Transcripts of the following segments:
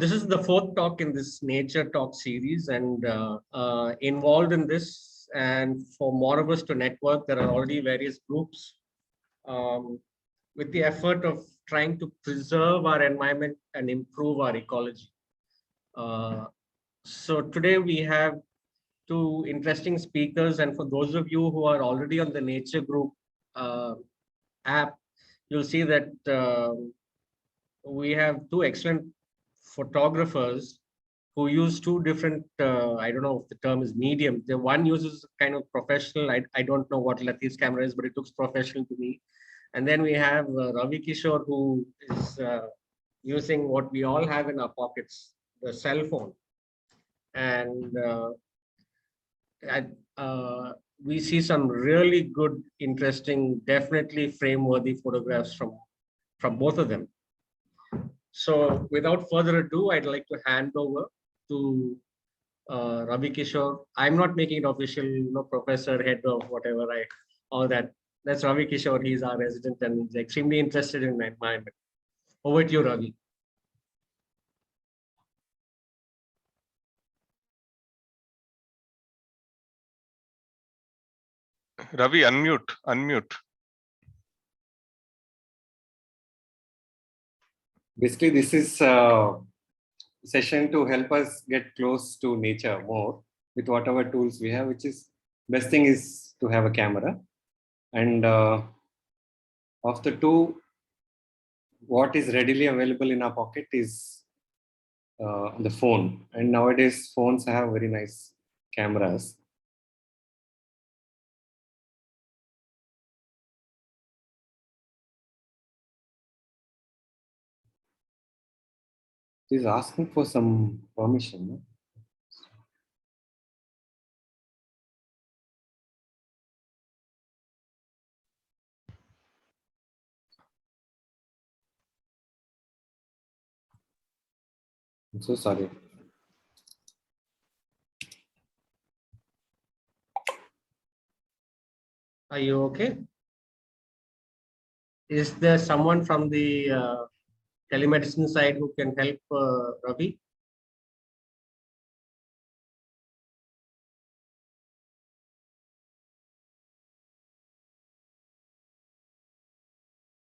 This is the fourth talk in this nature talk series, and involved in this, and for more of us to network, there are already various groups with the effort of trying to preserve our environment and improve our ecology. So today we have two interesting speakers, and for those of you who are already on the nature group app, you'll see that we have two excellent photographers who use two different, I don't know if the term is medium. The one uses kind of professional. I don't know what Latif's camera is, but it looks professional to me. And then we have Ravi Kishore, who is using what we all have in our pockets, the cell phone. And we see some really good, interesting, definitely frame-worthy photographs from both of them. So without further ado, I'd like to hand over to Ravi Kishore. I'm not making it official, professor, head of whatever, all that. That's Ravi Kishore. He's our resident and he's extremely interested in the environment. Over to you, Ravi. Ravi, unmute. Basically, this is a session to help us get close to nature more with whatever tools we have, which is best thing is to have a camera. And of the two, what is readily available in our pocket is the phone. And nowadays, phones have very nice cameras. He's asking for some permission. No? I'm so sorry. Are you okay? Is there someone from the telemedicine side who can help Ravi?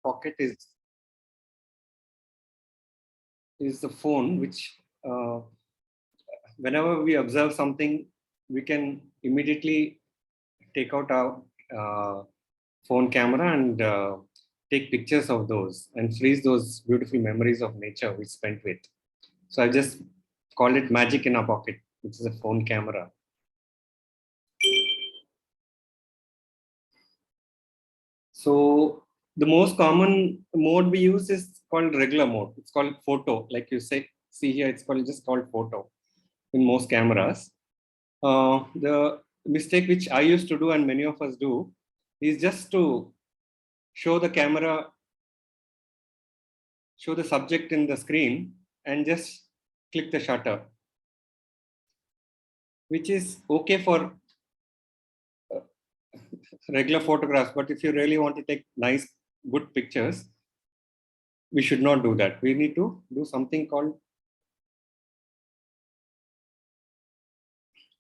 Pocket is the phone, which whenever we observe something, we can immediately take out our phone camera and take pictures of those and freeze those beautiful memories of nature we spent with. So I just called it magic in our pocket, which is a phone camera. So the most common mode we use is called regular mode. It's called photo. Like you say, see here, it's just called photo in most cameras. The mistake which I used to do and many of us do is just to show the camera, show the subject in the screen and just click the shutter, which is okay for regular photographs. But if you really want to take nice, good pictures, we should not do that. We need to do something called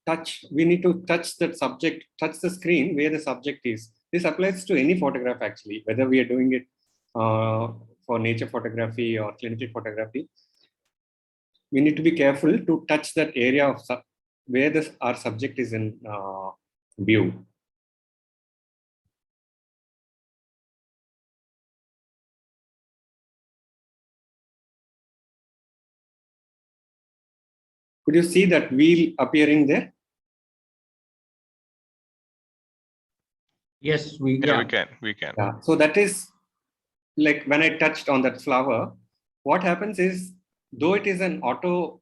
touch. We need to touch that subject, touch the screen where the subject is. This applies to any photograph actually, whether we are doing it for nature photography or clinical photography. We need to be careful to touch that area of where our subject is in view. Could you see that wheel appearing there? Yes, we can. Yeah. So that is like when I touched on that flower, what happens is, though it is an auto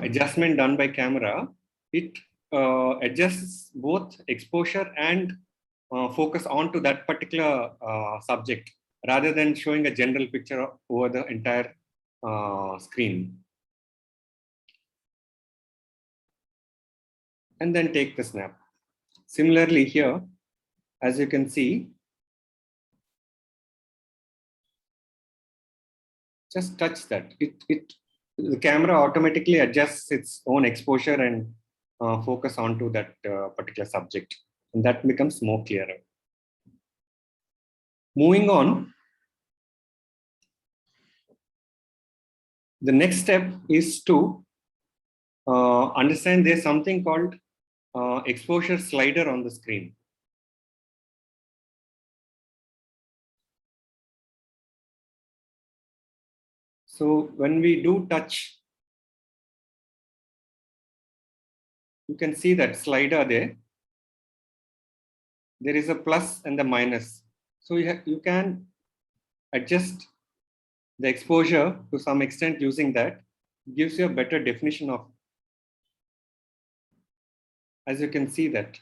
adjustment done by camera, it adjusts both exposure and focus onto that particular subject rather than showing a general picture over the entire screen. And then take the snap. Similarly here, as you can see, just touch that. It the camera automatically adjusts its own exposure and focus onto that particular subject, and that becomes more clearer. Moving on, the next step is to understand there's something called exposure slider on the screen. So when we do touch, you can see that slider there. There is a plus and the minus. So you can adjust the exposure to some extent using that. It gives you a better definition of, as you can see that.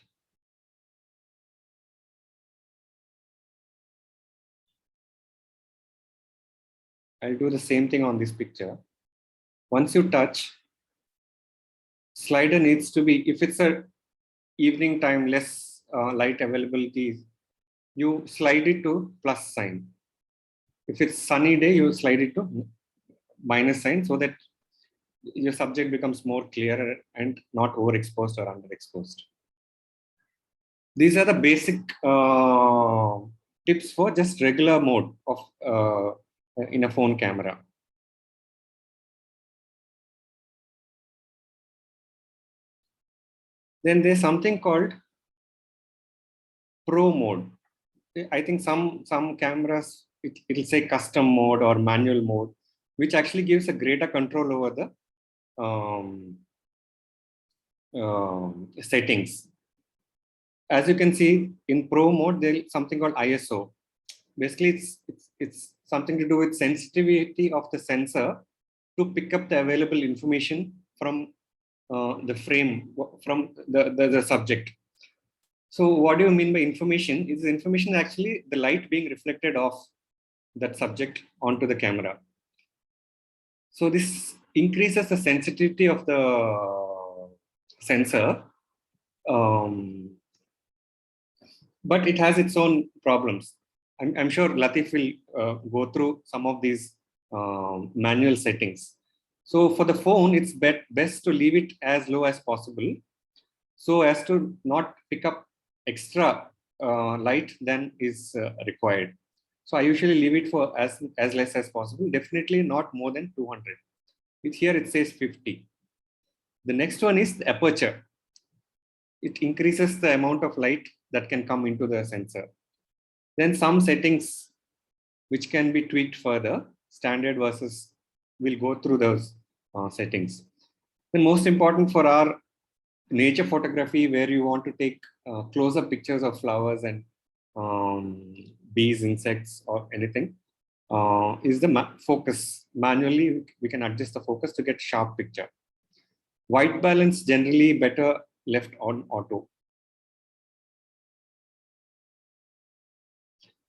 I'll do the same thing on this picture. Once you touch, slider needs to be, if it's a evening time, less light availability, you slide it to plus sign. If it's sunny day, you slide it to minus sign so that your subject becomes more clearer and not overexposed or underexposed. These are the basic tips for just regular mode of in a phone camera. Then there's something called Pro mode. I think some cameras, it'll say custom mode or manual mode, which actually gives a greater control over the settings. As you can see in Pro mode, there's something called ISO. Basically, it's something to do with sensitivity of the sensor to pick up the available information from the frame, from the subject. So what do you mean by information? Is information actually the light being reflected off that subject onto the camera. So this increases the sensitivity of the sensor, but it has its own problems. I'm sure Latif will go through some of these manual settings. So for the phone, it's best to leave it as low as possible so as to not pick up extra light than is required. So I usually leave it for as less as possible, definitely not more than 200. Here it says 50. The next one is the aperture. It increases the amount of light that can come into the sensor. Then some settings which can be tweaked further, standard versus, we'll go through those settings. The most important for our nature photography, where you want to take close-up pictures of flowers and bees, insects, or anything, is the focus. Manually, we can adjust the focus to get sharp picture. White balance generally better left on auto.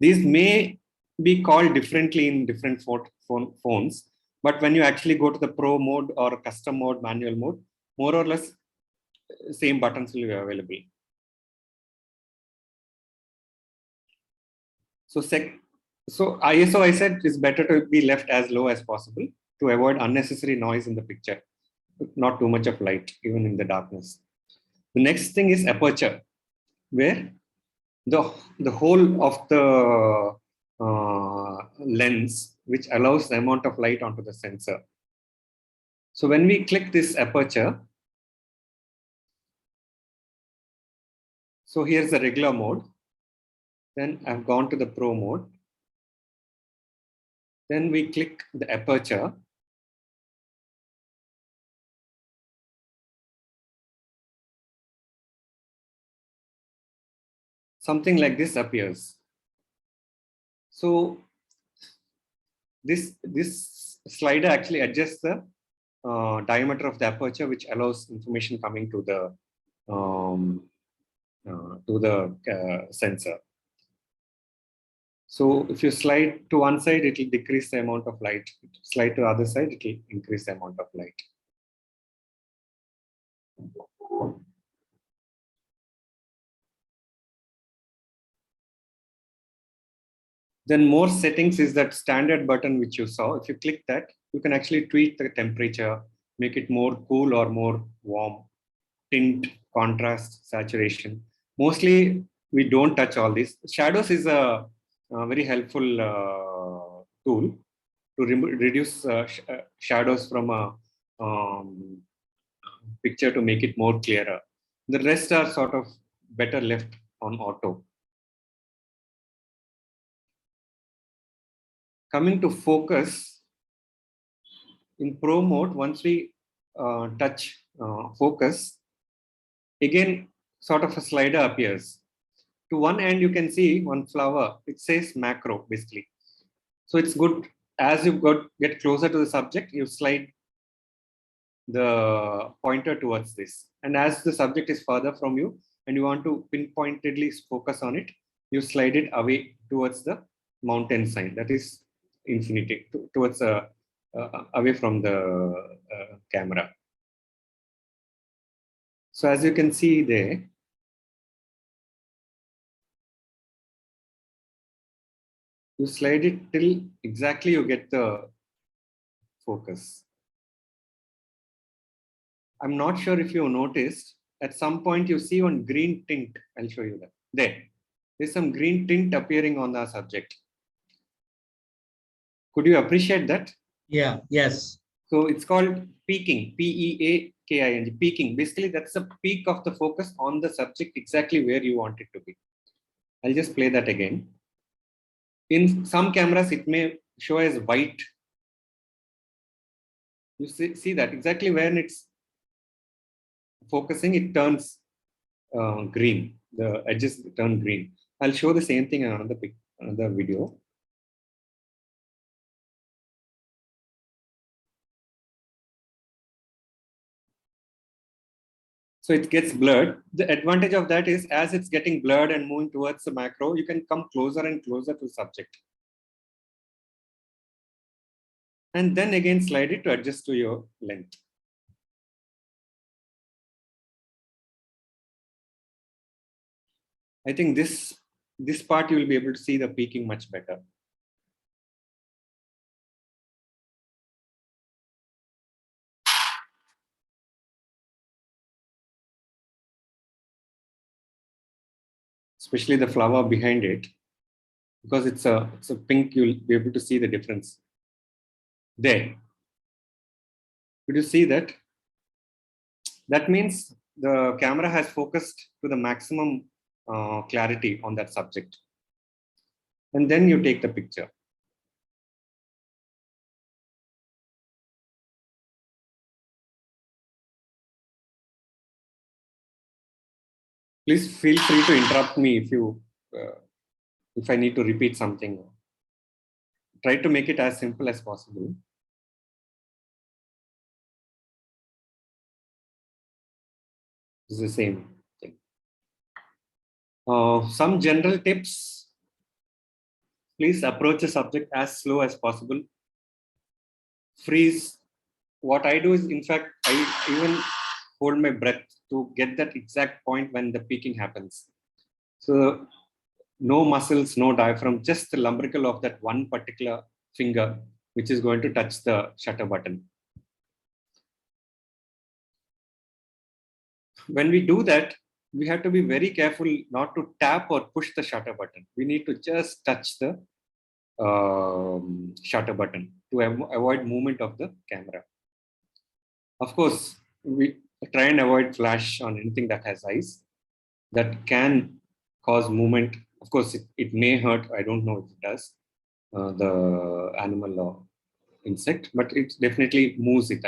These may be called differently in different phones, but when you actually go to the Pro mode or custom mode, manual mode, more or less same buttons will be available. So ISO, I said, is better to be left as low as possible to avoid unnecessary noise in the picture, not too much of light, even in the darkness. The next thing is aperture, where the whole of the lens, which allows the amount of light onto the sensor. So when we click this aperture, so here's the regular mode. Then I've gone to the Pro mode. Then we click the aperture. Something like this appears. So this slider actually adjusts the diameter of the aperture, which allows information coming to the sensor. So if you slide to one side, it will decrease the amount of light. Slide to the other side, it will increase the amount of light. Then more settings is that standard button which you saw. If you click that, you can actually tweak the temperature, make it more cool or more warm, tint, contrast, saturation. Mostly we don't touch all this. Shadows is a very helpful tool to reduce shadows from a picture to make it more clearer. The rest are sort of better left on auto. Coming to focus, in Pro mode, once we touch focus, again, sort of a slider appears. To one end, you can see one flower. It says macro, basically. So it's good. As you get closer to the subject, you slide the pointer towards this. And as the subject is further from you and you want to pinpointedly focus on it, you slide it away towards the mountain sign. That is infinity, towards away from the camera. So as you can see there, you slide it till exactly you get the focus. I'm not sure if you noticed, at some point you see one green tint. I'll show you that. There's some green tint appearing on the subject. Could you appreciate that? Yeah, yes. So it's called peaking, P-E-A-K-I-N-G, peaking. Basically, that's the peak of the focus on the subject exactly where you want it to be. I'll just play that again. In some cameras, it may show as white. You see that exactly when it's focusing, it turns green. The edges turn green. I'll show the same thing in another video. So it gets blurred. The advantage of that is as it's getting blurred and moving towards the macro, you can come closer and closer to the subject. And then again slide it to adjust to your length. I think this part you will be able to see the peaking much better. Especially the flower behind it, because it's a pink, you'll be able to see the difference. There. Could you see that? That means the camera has focused to the maximum clarity on that subject. And then you take the picture. Please feel free to interrupt me if I need to repeat something. Try to make it as simple as possible. It's the same thing. Some general tips. Please approach the subject as slow as possible. Freeze. What I do is, in fact, I even hold my breath to get that exact point when the peaking happens. So no muscles, no diaphragm, just the lumbrical of that one particular finger, which is going to touch the shutter button. When we do that, we have to be very careful not to tap or push the shutter button. We need to just touch the shutter button to avoid movement of the camera. Of course, we try and avoid flash on anything that has eyes. That can cause movement. Of course, it may hurt. I don't know if it does, the animal or insect, but it definitely moves it.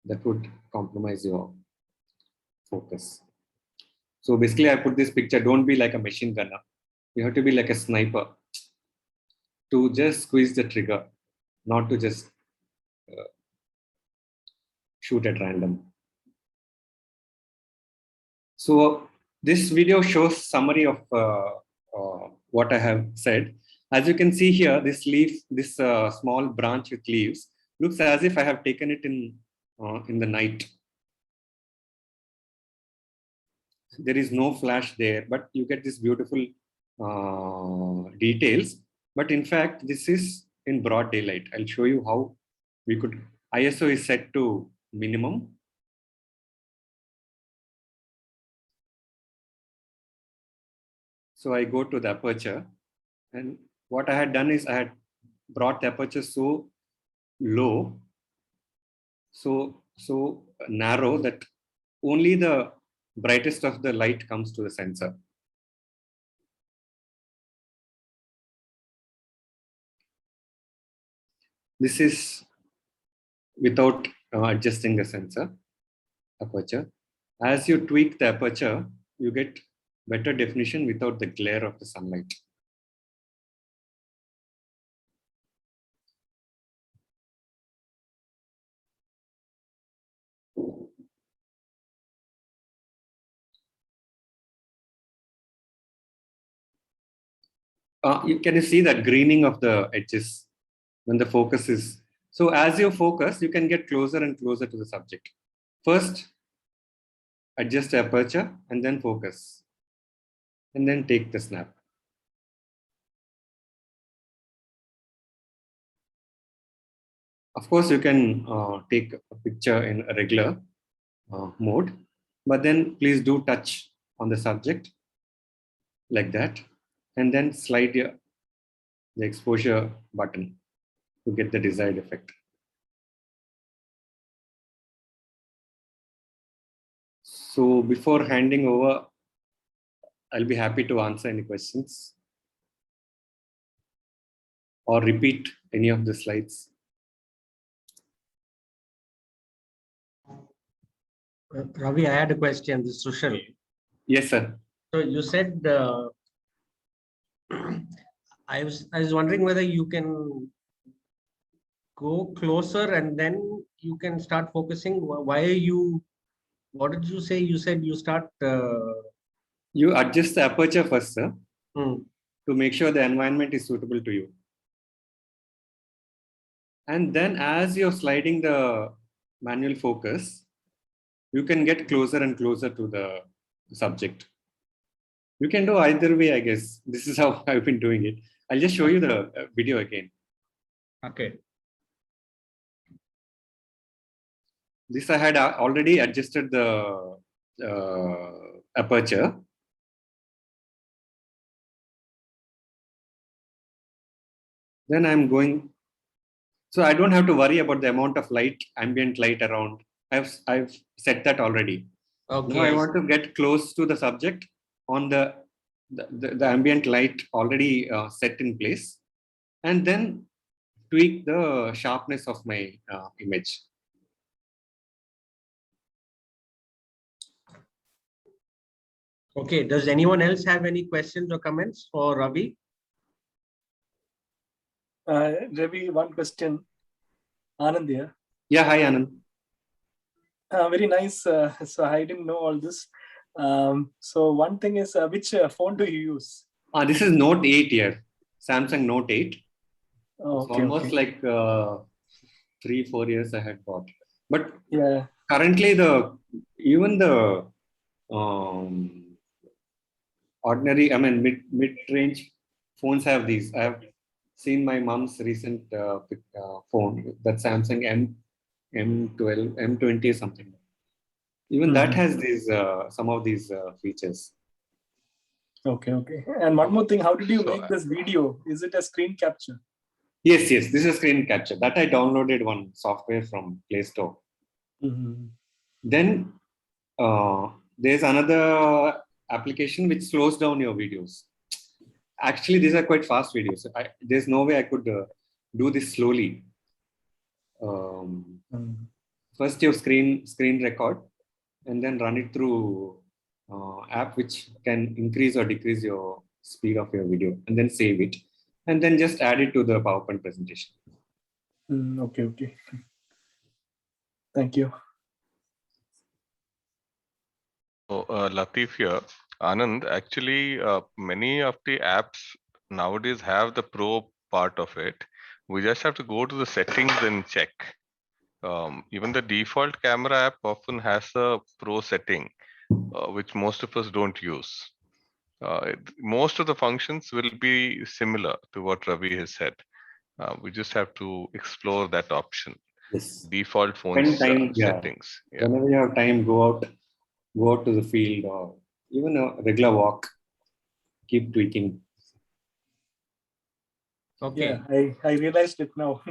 That would compromise your focus. So basically, I put this picture, don't be like a machine gunner. You have to be like a sniper to just squeeze the trigger, not to just shoot at random. So this video shows summary of what I have said. As you can see here, this leaf, this small branch with leaves, looks as if I have taken it in the night. There is no flash there, but you get this beautiful details. But in fact, this is in broad daylight. I'll show you how ISO is set to minimum. So I go to the aperture, and what I had done is I had brought the aperture so low, so narrow that only the brightest of the light comes to the sensor. This is without adjusting the sensor aperture. As you tweak the aperture, you get better definition without the glare of the sunlight. Can you see that greening of the edges when the focus is? So as you focus, you can get closer and closer to the subject. First, adjust the aperture and then focus. And then take the snap. Of course, you can take a picture in a regular mode, but then please do touch on the subject like that, and then slide the exposure button to get the desired effect. So before handing over, I'll be happy to answer any questions or repeat any of the slides. Ravi, I had a question. This is Sushil. Yes, sir. So you said I was wondering whether you can go closer and then you can start focusing. Why are you? What did you say? You said you start. You adjust the aperture first, sir, to make sure the environment is suitable to you. And then as you're sliding the manual focus, you can get closer and closer to the subject. You can do either way, I guess. This is how I've been doing it. I'll just show you the video again. Okay. This I had already adjusted the aperture. Then I'm going, so I don't have to worry about the amount of light, ambient light around. I've set that already. Okay. Now I want to get close to the subject on the ambient light already set in place, and then tweak the sharpness of my image. Okay. Does anyone else have any questions or comments for Ravi? Ravi, one question. Anand here. Yeah, hi Anand. Very nice. So I didn't know all this. So one thing is, which phone do you use? This is Note 8 here, Samsung Note 8. Oh, okay, almost like 3-4 years I had bought. But yeah, currently even the ordinary, I mean mid-range phones have these. I have seen my mom's recent phone, that Samsung M12, M20 or something. Even that has these some of these features. Okay. And one more thing, how did you make this video? Is it a screen capture? Yes, this is a screen capture. That I downloaded one software from Play Store. Then there's another application which slows down your videos. Actually, these are quite fast videos. There's no way I could do this slowly. First, your screen record, and then run it through app which can increase or decrease your speed of your video, and then save it, and then just add it to the PowerPoint presentation. Okay. Thank you. So, Latif here. Anand, actually, many of the apps nowadays have the pro part of it. We just have to go to the settings and check. Even the default camera app often has a pro setting, which most of us don't use. Most of the functions will be similar to what Ravi has said. We just have to explore that option. Yes. default Spend phones time, yeah. settings. Yeah. Whenever you have time, go out to the field or even a regular walk. Keep tweaking. Okay. Yeah, I realized it now.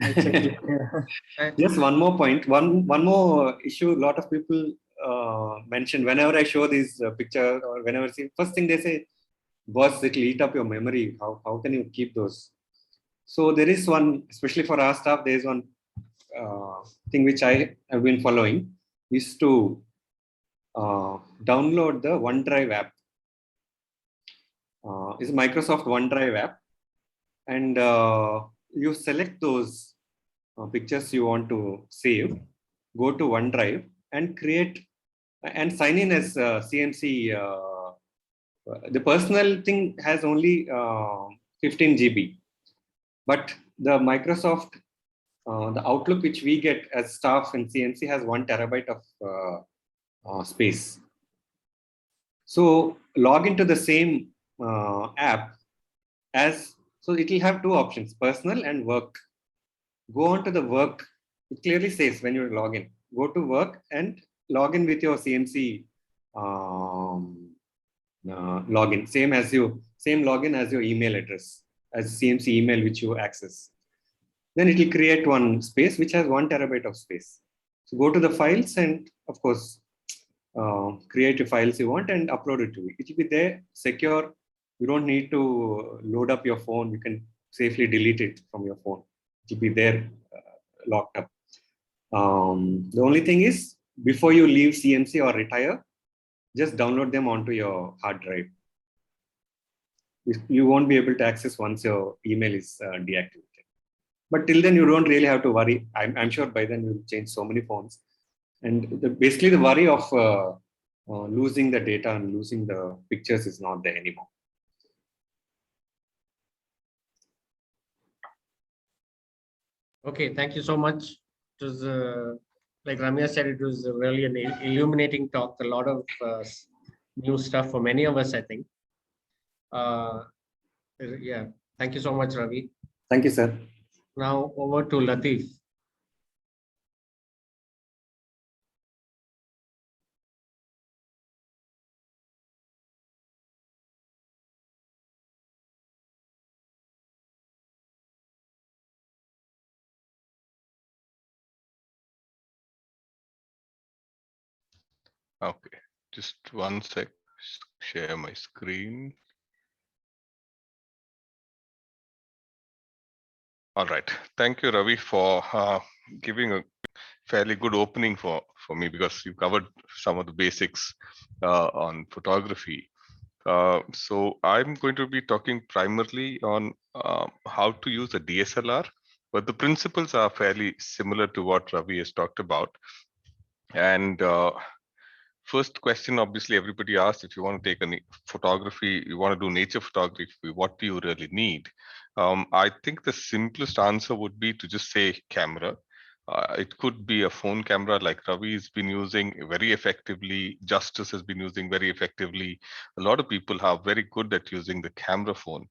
I checked it. Yeah. Yes, one more point. One more issue. A lot of people mention whenever I show these picture or whenever I see, first thing they say, "Boss, it'll eat up your memory. How can you keep those?" So there is one, especially for our staff, there is one thing which I have been following is to download the OneDrive app. It's a Microsoft OneDrive app, and you select those pictures you want to save. Go to OneDrive and create and sign in as CMC. The personal thing has only 15 GB, but the Microsoft, the Outlook which we get as staff in CMC has 1 terabyte of space. So log into the same app as, so it will have two options, personal and work. Go on to the work. It clearly says when you log in, go to work and log in with your CMC login. Same login as your email address, as CMC email which you access. Then it will create one space which has 1 terabyte of space. So go to the files and of course create the files you want and upload it to it. It will be there, secure. You don't need to load up your phone. You can safely delete it from your phone. It will be there locked up. The only thing is, before you leave CMC or retire, just download them onto your hard drive. You won't be able to access once your email is deactivated. But till then, you don't really have to worry. I'm sure by then you'll change so many phones. And basically the worry of losing the data and losing the pictures is not there anymore. Okay, thank you so much. It was, like Ramya said, it was really an illuminating talk. A lot of new stuff for many of us, I think. Yeah, thank you so much, Ravi. Thank you, sir. Now over to Latif. Okay, just one sec. Share my screen. All right. Thank you, Ravi, for giving a fairly good opening for me, because you covered some of the basics on photography. So I'm going to be talking primarily on how to use a DSLR, but the principles are fairly similar to what Ravi has talked about. And first question, obviously, everybody asks, if you want to take a photography, you want to do nature photography, what do you really need? I think the simplest answer would be to just say camera. It could be a phone camera like Ravi has been using very effectively. Justice has been using very effectively. A lot of people are very good at using the camera phone.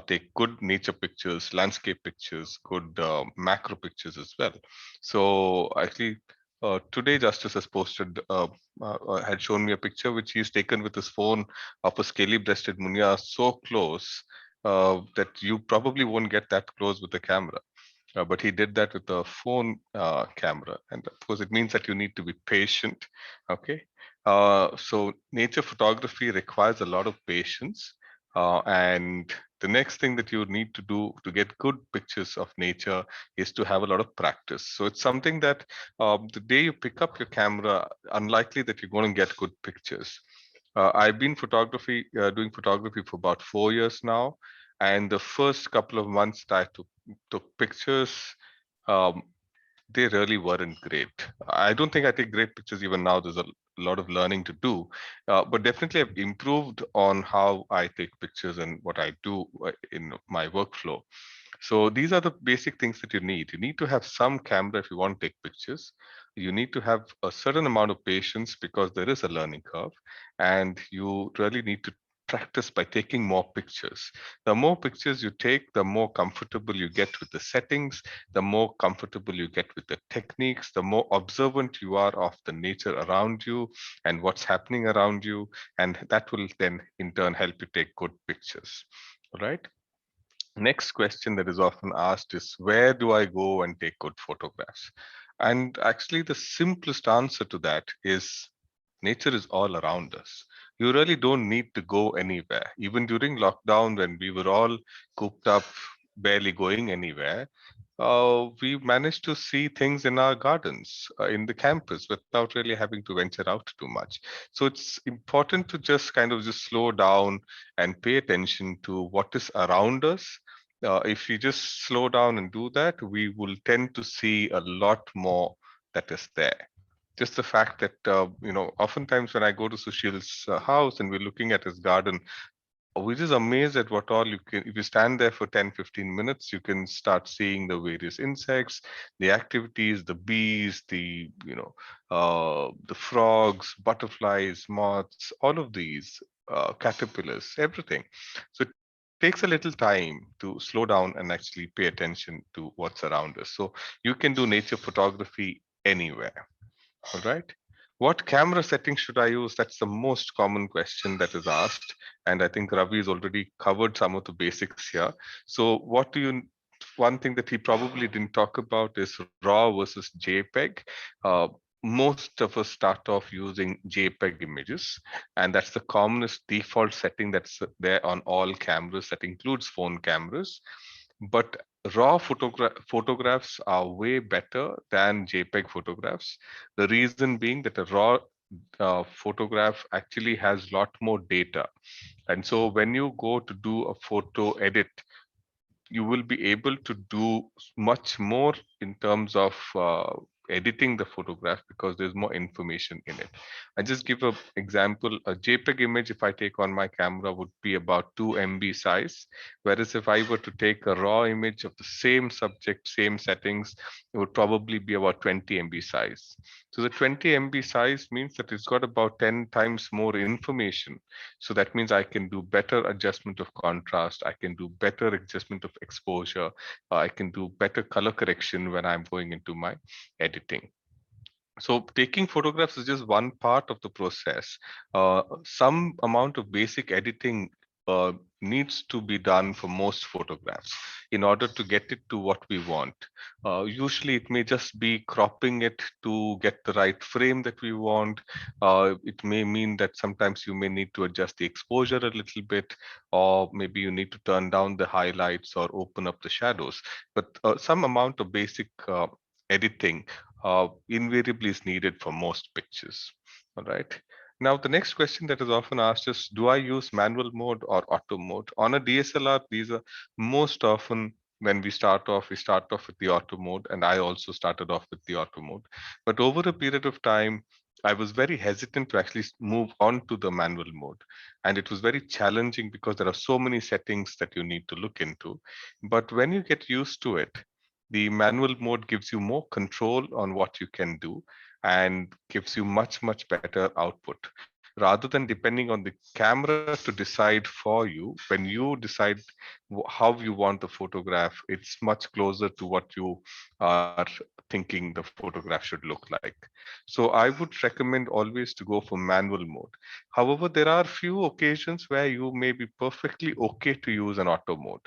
Take good nature pictures, landscape pictures, good macro pictures as well. So actually, today Justice has posted, had shown me a picture which he's taken with his phone of a scaly-breasted munya so close that you probably won't get that close with the camera. But he did that with a phone camera. And of course, it means that you need to be patient. Okay. So nature photography requires a lot of patience. And the next thing that you need to do to get good pictures of nature is to have a lot of practice. So it's something that the day you pick up your camera, unlikely that you're going to get good pictures. I've been doing photography for about 4 years now. And the first couple of months that I took pictures, they really weren't great. I don't think I take great pictures even now. There's a lot of learning to do, but definitely I've improved on how I take pictures and what I do in my workflow. So these are the basic things that you need. You need to have some camera if you want to take pictures. You need to have a certain amount of patience because there is a learning curve, and you really need to practice by taking more pictures. The more pictures you take, the more comfortable you get with the settings, the more comfortable you get with the techniques, the more observant you are of the nature around you and what's happening around you. And that will then in turn help you take good pictures. All right. Next question that is often asked is, where do I go and take good photographs? And actually, the simplest answer to that is nature is all around us. You really don't need to go anywhere. Even during lockdown, when we were all cooped up, barely going anywhere, we managed to see things in our gardens, in the campus, without really having to venture out too much. So it's important to just kind of just slow down and pay attention to what is around us. If we just slow down and do that, we will tend to see a lot more that is there. Just the fact that, oftentimes when I go to Sushil's house and we're looking at his garden, we're just amazed at what all you can. If you stand there for 10-15 minutes, you can start seeing the various insects, the activities, the bees, the frogs, butterflies, moths, all of these, caterpillars, everything. So it takes a little time to slow down and actually pay attention to what's around us. So you can do nature photography anywhere. All right. What camera setting should I use? That's the most common question that is asked. And I think Ravi has already covered some of the basics here. So one thing that he probably didn't talk about is RAW versus JPEG. Uh, most of us start off using JPEG images, and that's the commonest default setting that's there on all cameras. That includes phone cameras. But raw photographs are way better than JPEG photographs. The reason being that a raw photograph actually has a lot more data. And so when you go to do a photo edit, you will be able to do much more in terms of editing the photograph because there's more information in it. I just give an example. A JPEG image, if I take on my camera, would be about 2 MB size. Whereas if I were to take a raw image of the same subject, same settings, it would probably be about 20 MB size. So the 20 MB size means that it's got about 10 times more information. So that means I can do better adjustment of contrast. I can do better adjustment of exposure. I can do better color correction when I'm going into my editing. So taking photographs is just one part of the process. Some amount of basic editing needs to be done for most photographs in order to get it to what we want. Usually it may just be cropping it to get the right frame that we want. It may mean that sometimes you may need to adjust the exposure a little bit, or maybe you need to turn down the highlights or open up the shadows. But some amount of basic editing invariably is needed for most pictures. All right. Now, the next question that is often asked is, do I use manual mode or auto mode? On a DSLR, these are most often when we start off with the auto mode, and I also started off with the auto mode. But over a period of time, I was very hesitant to actually move on to the manual mode. And it was very challenging because there are so many settings that you need to look into. But when you get used to it, the manual mode gives you more control on what you can do and gives you much, much better output. Rather than depending on the camera to decide for you, when you decide how you want the photograph, it's much closer to what you are thinking the photograph should look like. So I would recommend always to go for manual mode. However, there are few occasions where you may be perfectly okay to use an auto mode.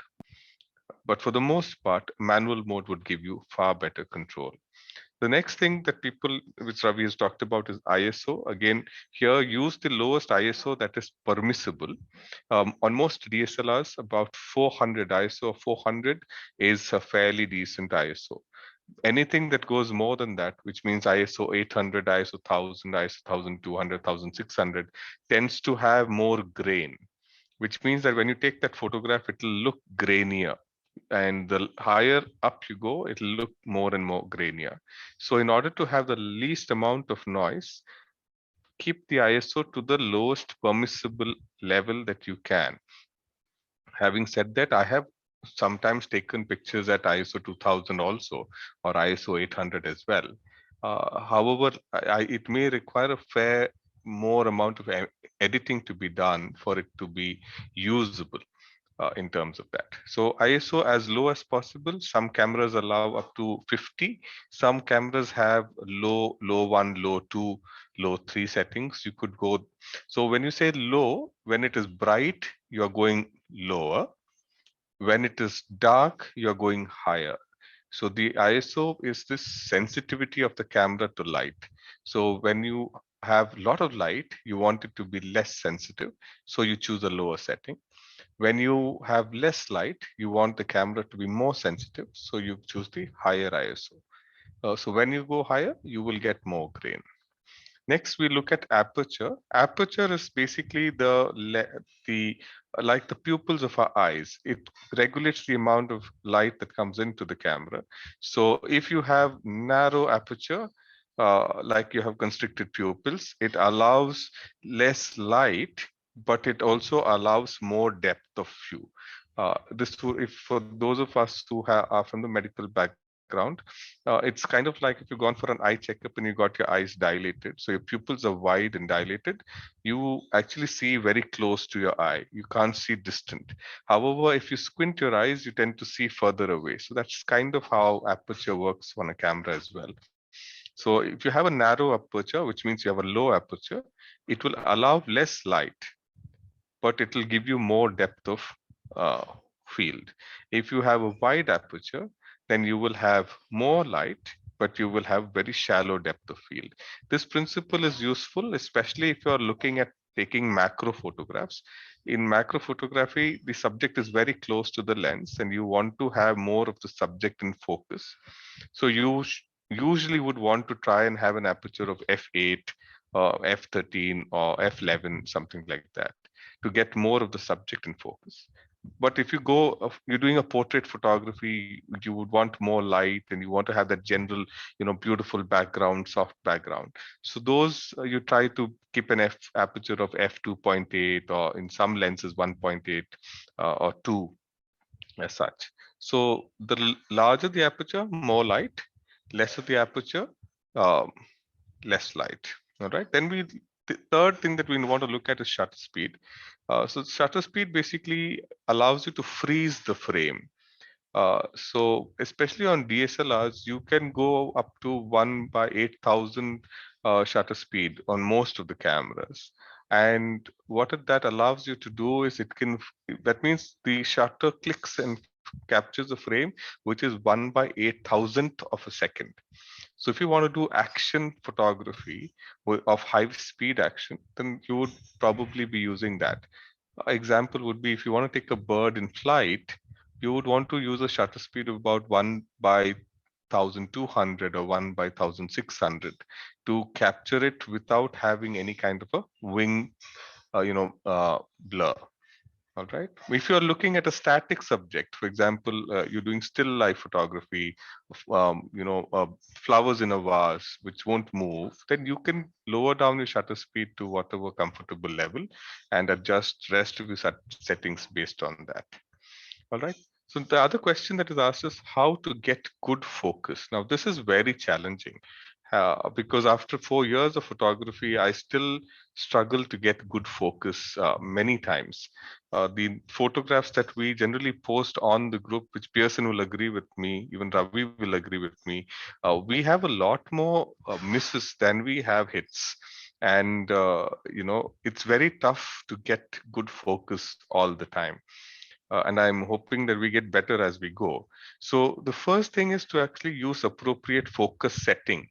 But for the most part, manual mode would give you far better control. The next thing that people, which Ravi has talked about, is ISO. Again, here use the lowest ISO that is permissible. On most DSLRs, about 400 ISO, 400 is a fairly decent ISO. Anything that goes more than that, which means ISO 800, ISO 1000, ISO 1200, 1600, tends to have more grain, which means that when you take that photograph, it will look grainier. And the higher up you go, it'll look more and more grainier. So in order to have the least amount of noise, keep the ISO to the lowest permissible level that you can. Having said that, I have sometimes taken pictures at ISO 2000 also, or ISO 800 as well. However, it may require a fair more amount of editing to be done for it to be usable. In terms of that. So ISO as low as possible. Some cameras allow up to 50. Some cameras have low 1, low 2, low 3 settings. You could go. So when you say low, when it is bright, you are going lower. When it is dark, you are going higher. So the ISO is this sensitivity of the camera to light. So when you have a lot of light, you want it to be less sensitive. So you choose a lower setting. When you have less light, you want the camera to be more sensitive, so you choose the higher ISO. So when you go higher, you will get more grain. Next, we look at aperture. Aperture is basically like the pupils of our eyes. It regulates the amount of light that comes into the camera. So if you have narrow aperture, like you have constricted pupils, it allows less light, but it also allows more depth of view. If for those of us who are from the medical background, it's kind of like if you've gone for an eye checkup and you got your eyes dilated, so your pupils are wide and dilated, you actually see very close to your eye. You can't see distant. However, if you squint your eyes, you tend to see further away. So that's kind of how aperture works on a camera as well. So if you have a narrow aperture, which means you have a low aperture, it will allow less light, but it will give you more depth of uh, field. If you have a wide aperture, then you will have more light, but you will have very shallow depth of field. This principle is useful, especially if you are looking at taking macro photographs. In macro photography, the subject is very close to the lens and you want to have more of the subject in focus. So you usually would want to try and have an aperture of f8 or f13 or f11, something like that, to get more of the subject in focus. But if you're doing a portrait photography, you would want more light and you want to have that general, beautiful background, soft background. So those you try to keep an aperture of f2.8 or in some lenses 1.8 or 2 as such. So the larger the aperture, more light, lesser the aperture, um, less light. All right. Then the third thing that we want to look at is shutter speed. So shutter speed basically allows you to freeze the frame. So especially on DSLRs, you can go up to 1/8000 shutter speed on most of the cameras. And what that allows you to do is that means the shutter clicks and captures a frame, which is 1/8000th of a second. So if you want to do action photography of high speed action, then you would probably be using that. Example would be if you want to take a bird in flight, you would want to use a shutter speed of about 1/1200 or 1/1600 to capture it without having any kind of a wing, blur. All right. If you're looking at a static subject, for example, you're doing still life photography, flowers in a vase which won't move, then you can lower down your shutter speed to whatever comfortable level and adjust rest of your settings based on that. All right. So the other question that is asked is how to get good focus. Now, this is very challenging because after 4 years of photography, I still struggle to get good focus many times. The photographs that we generally post on the group, which Pearson will agree with me, even Ravi will agree with me, we have a lot more misses than we have hits. And, it's very tough to get good focus all the time. And I'm hoping that we get better as we go. So the first thing is to actually use appropriate focus setting.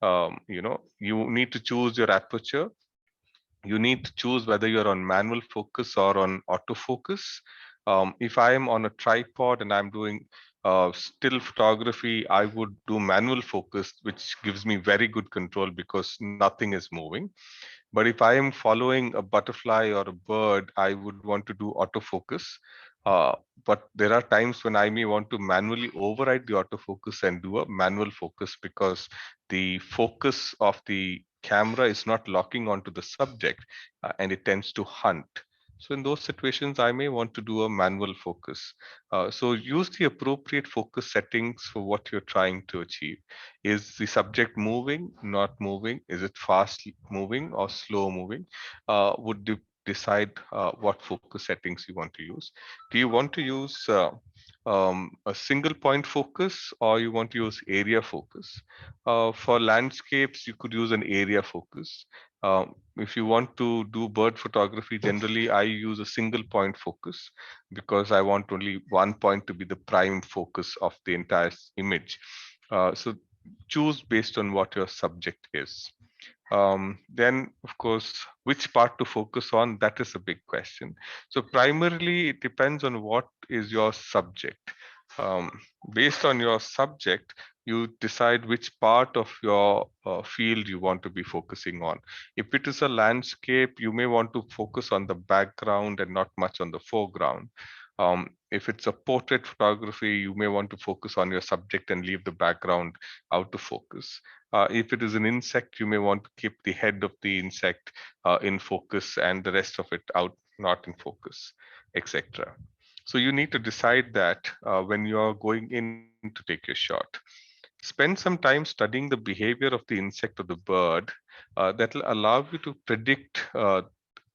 You need to choose your aperture. You need to choose whether you're on manual focus or on autofocus. If I am on a tripod and I'm doing still photography, I would do manual focus, which gives me very good control because nothing is moving. But if I am following a butterfly or a bird, I would want to do autofocus. Uh, but there are times when I may want to manually override the autofocus and do a manual focus because the focus of the camera is not locking onto the subject and it tends to hunt. So in those situations, I may want to do a manual focus. So use the appropriate focus settings for what you're trying to achieve. Is the subject moving, not moving? Is it fast moving or slow moving? Would decide what focus settings you want to use. Do you want to use a single point focus, or you want to use area focus? For landscapes, you could use an area focus. If you want to do bird photography, generally I use a single point focus because I want only one point to be the prime focus of the entire image. So choose based on what your subject is. Then, of course, which part to focus on, that is a big question. So primarily, it depends on what is your subject. Um, Based on your subject, you decide which part of your field you want to be focusing on. If it is a landscape, you may want to focus on the background and not much on the foreground. If it's a portrait photography, you may want to focus on your subject and leave the background out of focus. If it is an insect, you may want to keep the head of the insect in focus and the rest of it out, not in focus, etc. So you need to decide that when you're going in to take your shot. Spend some time studying the behavior of the insect or the bird. That will allow you to predict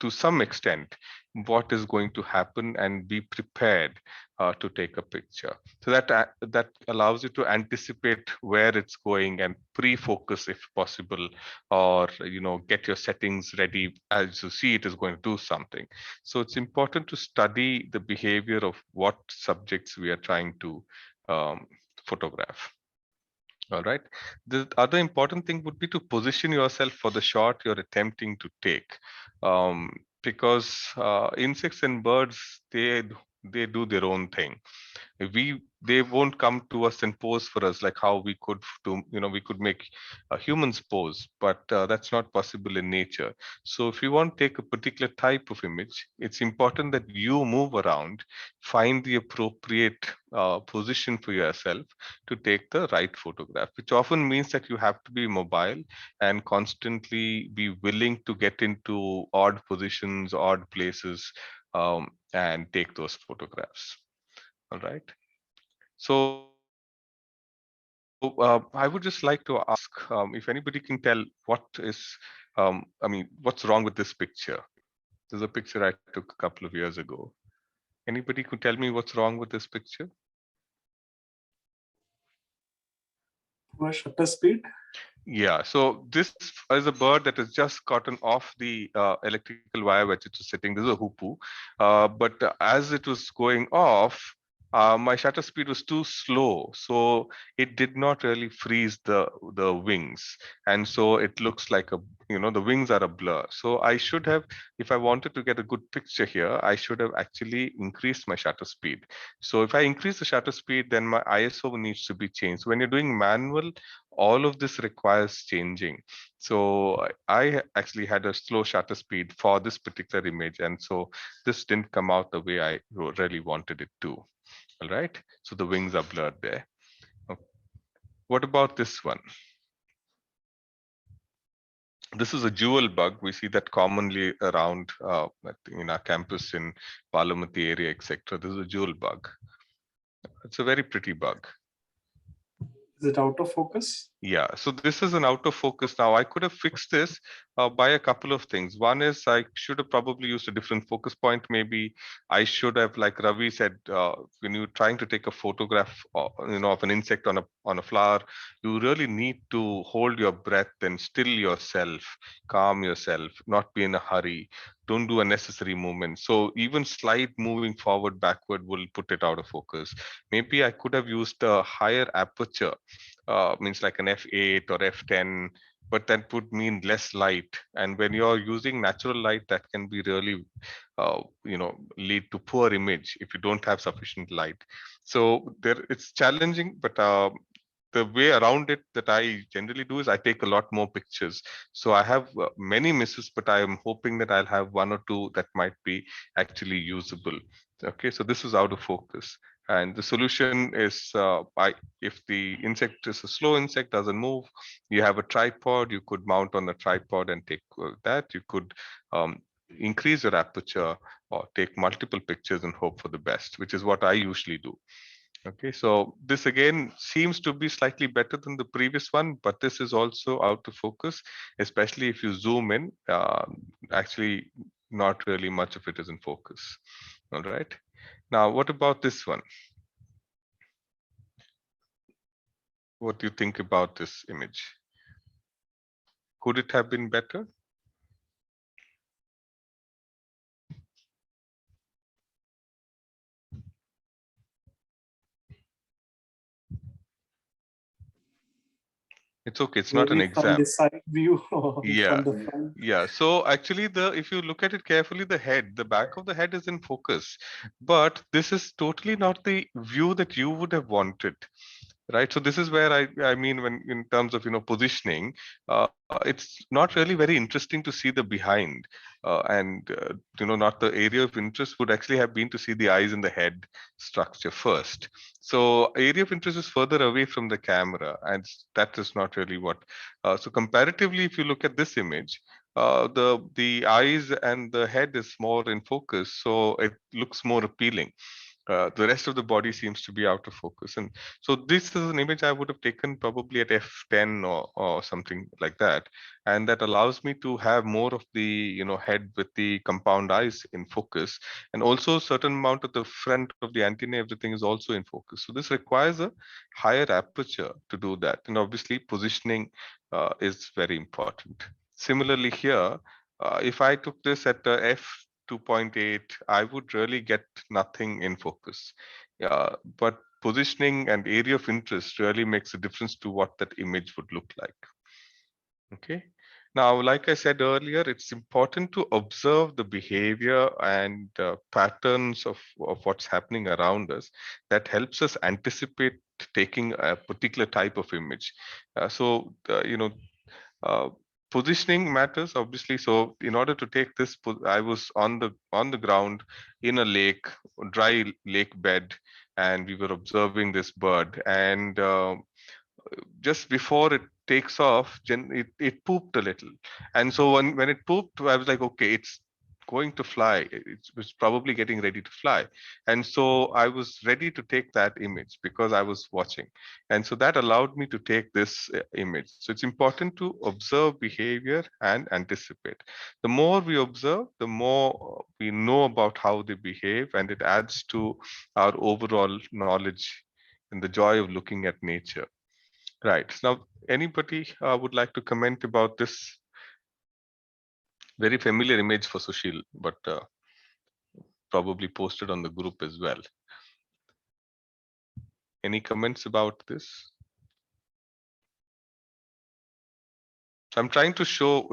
to some extent what is going to happen and be prepared to take a picture. So that allows you to anticipate where it's going and pre-focus if possible, or get your settings ready as you see it is going to do something. So it's important to study the behavior of what subjects we are trying to photograph. All right. The other important thing would be to position yourself for the shot you're attempting to take, because insects and birds, they do their own thing. They won't come to us and pose for us like how we could we could make humans pose, but that's not possible in nature. So if you want to take a particular type of image, it's important that you move around, find the appropriate position for yourself to take the right photograph, which often means that you have to be mobile and constantly be willing to get into odd positions, odd places, and take those photographs. All right. So I would just like to ask if anybody can tell what is, what's wrong with this picture. There's a picture I took a couple of years ago. Anybody could tell me what's wrong with this picture? Poor shutter speed. Yeah, so this is a bird that has just gotten off the electrical wire which it was sitting. This is a hoopoo. But as it was going off, my shutter speed was too slow, so it did not really freeze the wings, and so it looks like the wings are a blur. So I should have, if I wanted to get a good picture here, I should have actually increased my shutter speed. So if I increase the shutter speed, then my ISO needs to be changed. When you're doing manual, all of this requires changing. So I actually had a slow shutter speed for this particular image, and so this didn't come out the way I really wanted it to. All right, so the wings are blurred there. What about this one? This is a jewel bug. We see that commonly around in our campus in Palamati area, etc. This is a jewel bug. It's a very pretty bug. Is it out of focus? Yeah, so this is an out of focus now. I could have fixed this by a couple of things. One is I should have probably used a different focus point. Maybe I should have, like Ravi said, when you're trying to take a photograph, of an insect on a flower, you really need to hold your breath and still yourself, calm yourself, not be in a hurry. Don't do unnecessary movements. So even slight moving forward, backward will put it out of focus. Maybe I could have used a higher aperture. Means like an f8 or f10, but that would mean less light. And when you're using natural light, that can be really, lead to poor image if you don't have sufficient light. So it's challenging, but the way around it that I generally do is I take a lot more pictures. So I have many misses, but I am hoping that I'll have one or two that might be actually usable. Okay, so this is out of focus. And the solution is, if the insect is a slow insect, doesn't move, you have a tripod, you could mount on the tripod and take that. You could increase your aperture or take multiple pictures and hope for the best, which is what I usually do. Okay, so this again seems to be slightly better than the previous one, but this is also out of focus, especially if you zoom in. Actually, not really much of it is in focus. All right. Now, what about this one? What do you think about this image? Could it have been better? It's okay. It's not an Maybe from exam. the side view or Yeah. from the front. Yeah. So actually, if you look at it carefully, the back of the head is in focus, but this is totally not the view that you would have wanted. Right. So this is where I mean, when in terms of, positioning, it's not really very interesting to see the behind, and not the area of interest would actually have been to see the eyes and the head structure first. So area of interest is further away from the camera, and that is not really what. So comparatively, if you look at this image, the eyes and the head is more in focus, so it looks more appealing. The rest of the body seems to be out of focus, and so this is an image I would have taken probably at f10 or something like that, and that allows me to have more of the head with the compound eyes in focus, and also certain amount of the front of the antenna, everything is also in focus. So this requires a higher aperture to do that, and obviously positioning is very important. Similarly here, if I took this at f 2.8, I would really get nothing in focus. But positioning and area of interest really makes a difference to what that image would look like. Okay. Now, like I said earlier, it's important to observe the behavior and patterns of what's happening around us. That helps us anticipate taking a particular type of image. Uh, Positioning matters, obviously. So in order to take this, I was on the ground in a lake, dry lake bed, and we were observing this bird, and just before it takes off, it pooped a little. And so when it pooped, I was like, okay, it's going to fly. It was probably getting ready to fly. And so I was ready to take that image because I was watching. And so that allowed me to take this image. So it's important to observe behavior and anticipate. The more we observe, the more we know about how they behave, and it adds to our overall knowledge and the joy of looking at nature. Right. Now, anybody would like to comment about this very familiar image for Sushil, but probably posted on the group as well. Any comments about this? So I'm trying to show,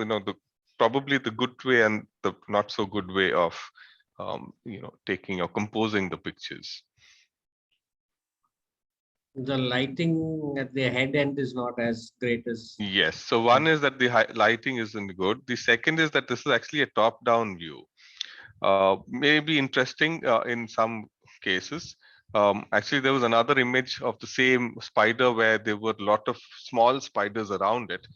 probably the good way and the not so good way of, taking or composing the pictures. The lighting at the head end is not as great as. Yes. So one is that the lighting isn't good. The second is that this is actually a top-down view. May be interesting in some cases. Actually, there was another image of the same spider where there were a lot of small spiders around it,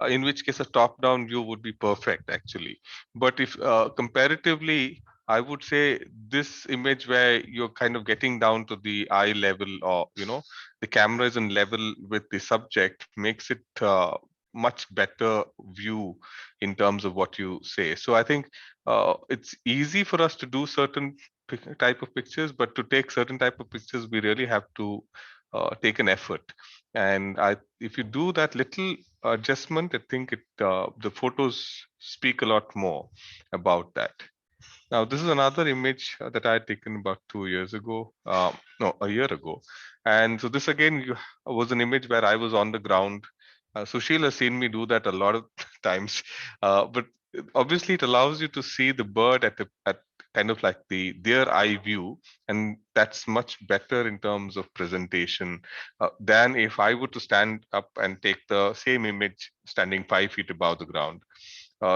in which case a top-down view would be perfect, actually. But if comparatively, I would say this image where you're kind of getting down to the eye level, or the camera is in level with the subject, makes it much better view in terms of what you say. So I think it's easy for us to do certain type of pictures, but to take certain type of pictures, we really have to take an effort. And if you do that little adjustment, I think the photos speak a lot more about that. Now, this is another image that I had taken about 2 years ago, no, a year ago. And so this again was an image where I was on the ground. Sushil has seen me do that a lot of times, but obviously it allows you to see the bird at kind of like their eye view, and that's much better in terms of presentation than if I were to stand up and take the same image standing 5 feet above the ground.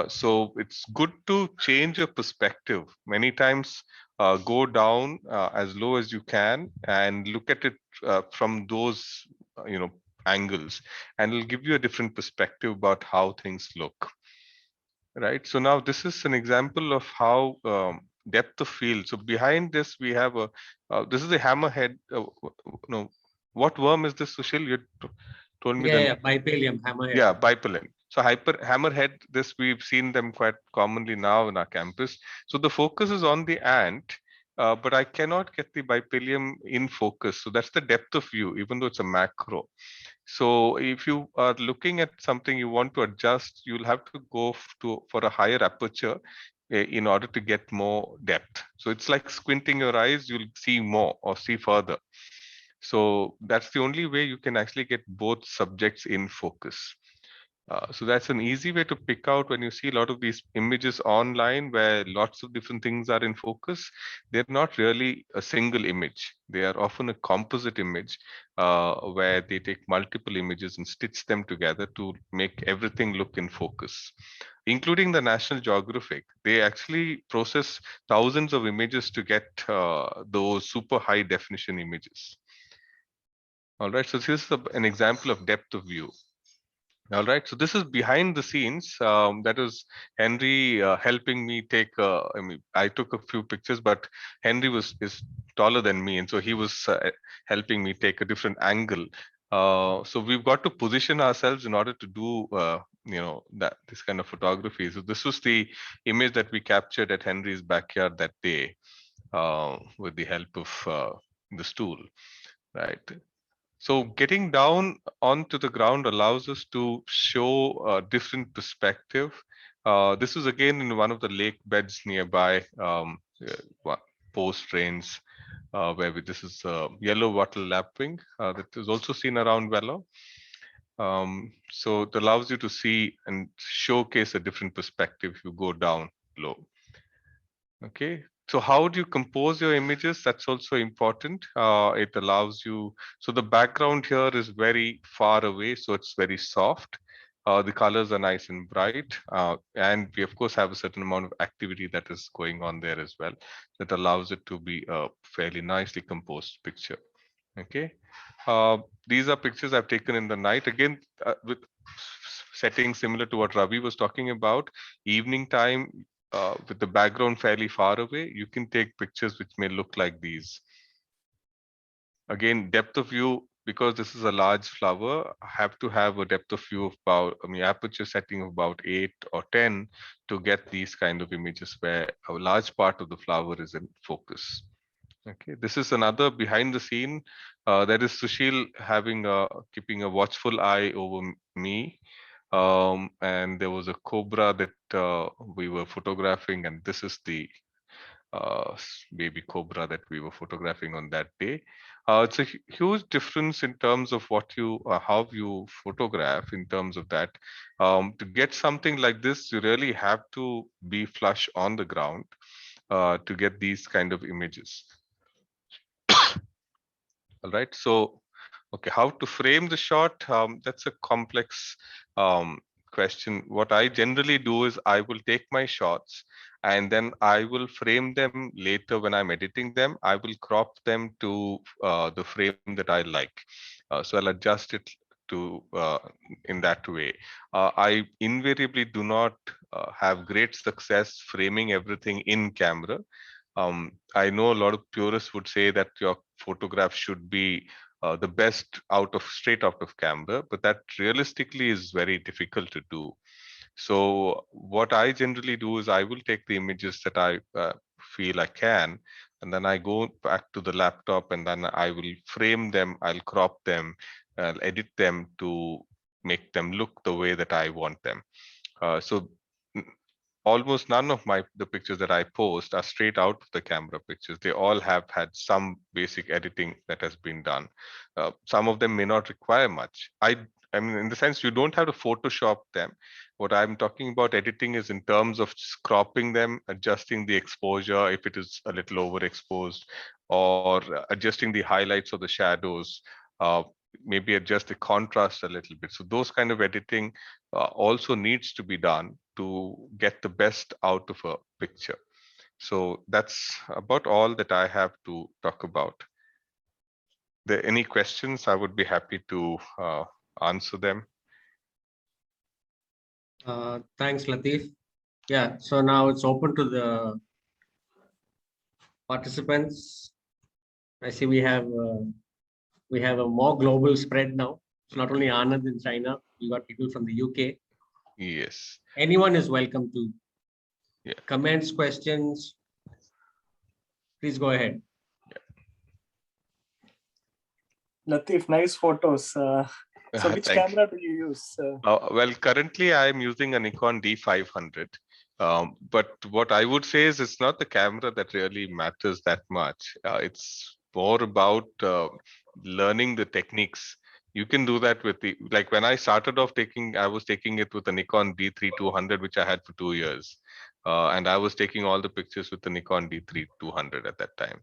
So it's good to change your perspective. Many times, go down as low as you can and look at it from those, angles, and it'll give you a different perspective about how things look. right? So now this is an example of how depth of field. So behind this, we have a, this is a hammerhead. No, what worm is this, Sushil? You told me Yeah, bipalium, hammerhead. Yeah, bipalen. So hammerhead, this we've seen them quite commonly now in our campus. So the focus is on the ant, but I cannot get the bipalium in focus. So that's the depth of view, even though it's a macro. So if you are looking at something you want to adjust, you'll have to go for a higher aperture in order to get more depth. So it's like squinting your eyes, you'll see more or see further. So that's the only way you can actually get both subjects in focus. So that's an easy way to pick out when you see a lot of these images online where lots of different things are in focus. They're not really a single image. They are often a composite image where they take multiple images and stitch them together to make everything look in focus, including the National Geographic. They actually process thousands of images to get those super high definition images. All right, so this is an example of depth of view. All right, so this is behind the scenes. That was Henry helping me take. I mean, I took a few pictures, but Henry is taller than me, and so he was helping me take a different angle. So we've got to position ourselves in order to do, that this kind of photography. So this was the image that we captured at Henry's backyard that day, with the help of the stool, right? So getting down onto the ground allows us to show a different perspective. This is again in one of the lake beds nearby, post rains, where this is yellow wattle lapwing that is also seen around Vellore. So it allows you to see and showcase a different perspective if you go down low. Okay, so how do you compose your images? That's also important. It allows you, so the background here is very far away, so it's very soft. The colors are nice and bright, and we of course have a certain amount of activity that is going on there as well that allows it to be a fairly nicely composed picture. Okay, these are pictures I've taken in the night, again with settings similar to what Ravi was talking about. Evening time, with the background fairly far away, you can take pictures which may look like these. Again, depth of view, because this is a large flower, I have to have a depth of view of about, aperture setting of about 8 or 10 to get these kind of images where a large part of the flower is in focus. Okay, this is another behind the scene. That is Sushil keeping a watchful eye over me. And there was a cobra that we were photographing, and this is the baby cobra that we were photographing on that day. It's a huge difference in terms of how you photograph in terms of that. To get something like this, you really have to be flush on the ground to get these kind of images. All right, so okay, how to frame the shot? That's a complex question. What I generally do is I will take my shots and then I will frame them later when I'm editing them. I will crop them to the frame that I like. So I'll adjust it to in that way. I invariably do not have great success framing everything in camera. I know a lot of purists would say that your photograph should be the best straight out of camera, but that realistically is very difficult to do. So what I generally do is I will take the images that I feel I can, and then I go back to the laptop and then I will frame them, I'll crop them, I'll edit them to make them look the way that I want them. So almost none of the pictures that I post are straight out of the camera pictures. They all have had some basic editing that has been done. Some of them may not require much. I mean, in the sense you don't have to Photoshop them. What I'm talking about editing is in terms of just cropping them, adjusting the exposure if it is a little overexposed, or adjusting the highlights or the shadows. Maybe adjust the contrast a little bit. So those kind of editing also needs to be done to get the best out of a picture. So that's about all that I have to talk about. There any questions? I would be happy to answer them. Thanks, Latif. Yeah, so now it's open to the participants. I see we have a more global spread now. It's not only Anand in China. We got people from the UK. Yes. Anyone is welcome to Yeah. comments, questions. Please go ahead. Latif, nice photos. So which Thank you. camera do you use? Well, currently I am using a Nikon D500. But what I would say is it's not the camera that really matters that much. It's more about learning the techniques. You can do that with like when I started off I was taking it with a Nikon D3200, which I had for 2 years. And I was taking all the pictures with the Nikon D3200 at that time.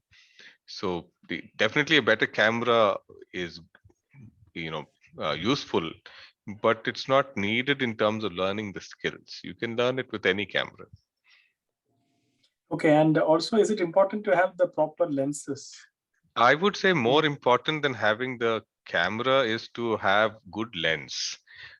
So definitely a better camera is, useful, but it's not needed in terms of learning the skills. You can learn it with any camera. Okay, and also, is it important to have the proper lenses? I would say more important than having the camera is to have good lens.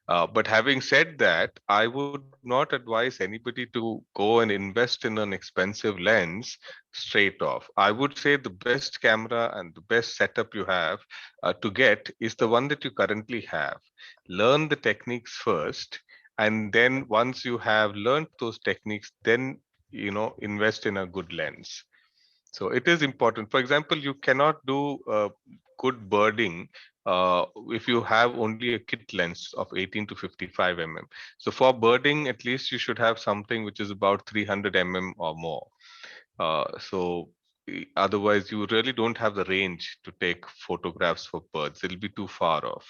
But having said that, I would not advise anybody to go and invest in an expensive lens straight off. I would say the best camera and the best setup you have to get is the one that you currently have. Learn the techniques first, and then once you have learned those techniques, then invest in a good lens. So it is important. For example, you cannot do good birding if you have only a kit lens of 18 to 55 mm. So for birding, at least you should have something which is about 300 mm or more. Otherwise, you really don't have the range to take photographs for birds. It'll be too far off.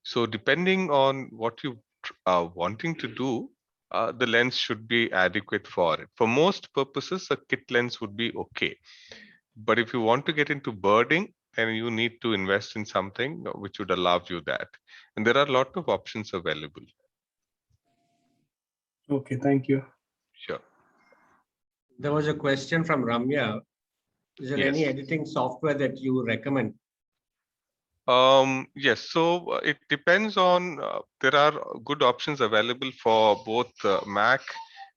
So depending on what you are wanting to do, the lens should be adequate for it. For most purposes, a kit lens would be okay. But if you want to get into birding, then you need to invest in something which would allow you that. And there are a lot of options available. Okay, thank you. Sure. There was a question from Ramya. Is there any Yes. editing software that you recommend? Yes, so it depends on, there are good options available for both Mac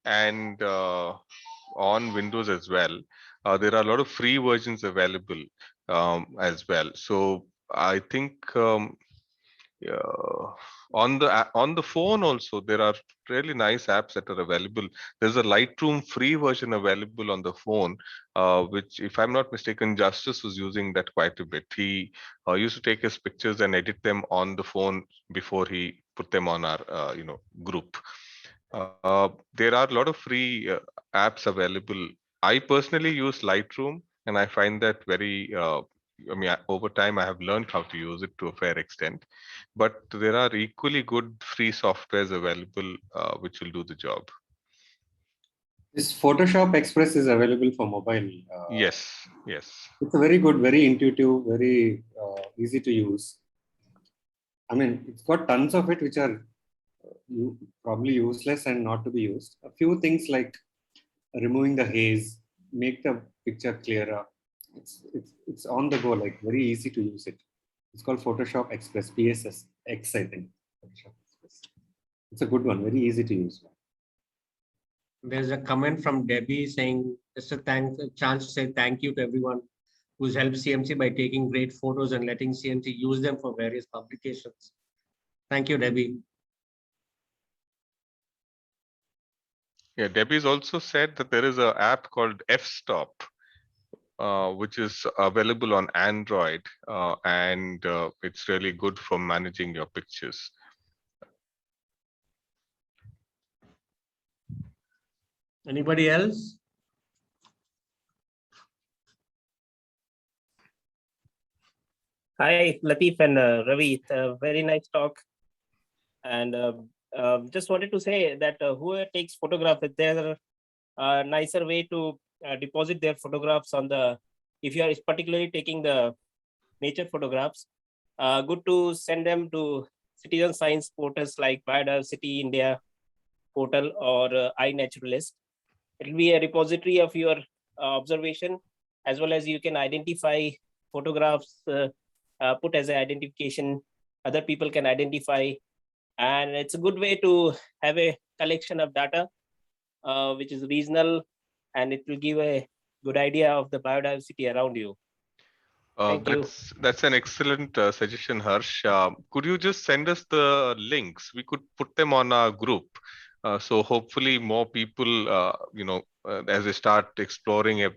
and on Windows as well. There are a lot of free versions available as well. So I think on the phone also there are really nice apps that are available. There's a Lightroom free version available on the phone, which, if I'm not mistaken, Justice was using that quite a bit. He used to take his pictures and edit them on the phone before he put them on our group. There are a lot of free apps available. I personally use Lightroom, and I find that very over time I have learned how to use it to a fair extent. But there are equally good free softwares available which will do the job. This Photoshop Express is available for mobile. Yes. It's a very good, very intuitive, very easy to use. I mean, it's got tons of it which are probably useless and not to be used. A few things like removing the haze, make the picture clearer. It's on the go, like very easy to use it. It's called Photoshop Express, PSX, I think. Photoshop Express. It's a good one, very easy to use. There's a comment from Debbie saying, just a chance to say thank you to everyone who's helped CMC by taking great photos and letting CMC use them for various publications. Thank you, Debbie. Yeah, Debbie's also said that there is an app called f-stop, which is available on Android, and it's really good for managing your pictures. Anybody else? Hi, Latif and Ravi. It's a very nice talk. And just wanted to say that whoever takes photograph, if there's a nicer way to deposit their photographs on the, if you are particularly taking the nature photographs, good to send them to citizen science portals like Biodiversity India portal or iNaturalist. It will be a repository of your observation, as well as you can identify photographs put as an identification. Other people can identify, and it's a good way to have a collection of data which is regional, and it will give a good idea of the biodiversity around you. Thank you. That's an excellent suggestion, Harsh. Could you just send us the links? We could put them on our group. So hopefully more people, as they start exploring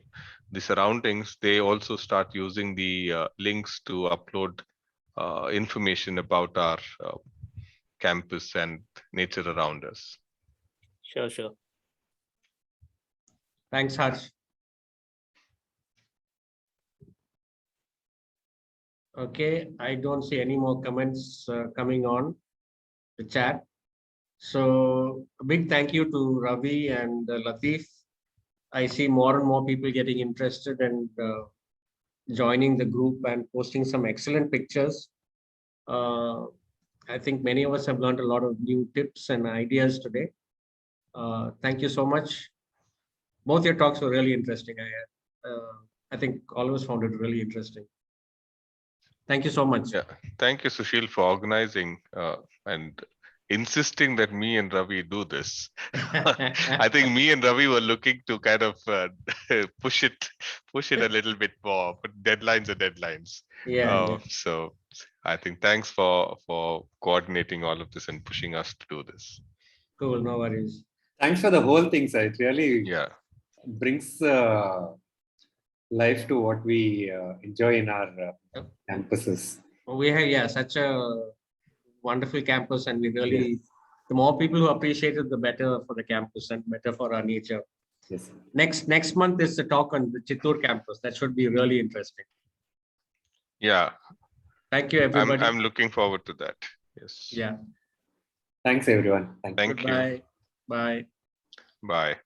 the surroundings, they also start using the links to upload information about our campus and nature around us. Sure, sure. Thanks, Harsh. Okay, I don't see any more comments coming on the chat. So a big thank you to Ravi and Latif. I see more and more people getting interested and joining the group and posting some excellent pictures. I think many of us have learned a lot of new tips and ideas today. Thank you so much. Both your talks were really interesting. I think all of us found it really interesting. Thank you so much. Yeah, thank you, Sushil, for organizing and insisting that me and Ravi do this. I think me and Ravi were looking to kind of push it a little bit more, but deadlines are deadlines. Yeah. So I think thanks for coordinating all of this and pushing us to do this. Cool, no worries. Thanks for the whole thing, sir. It really brings life to what we enjoy in our campuses. We have such a wonderful campus, and we really the more people who appreciate it, the better for the campus and better for our nature. Yes. Next month is the talk on the Chittoor campus. That should be really interesting. Yeah. Thank you, everybody. I'm looking forward to that. Yes. Yeah. Thanks, everyone. Thank you. Bye. Bye.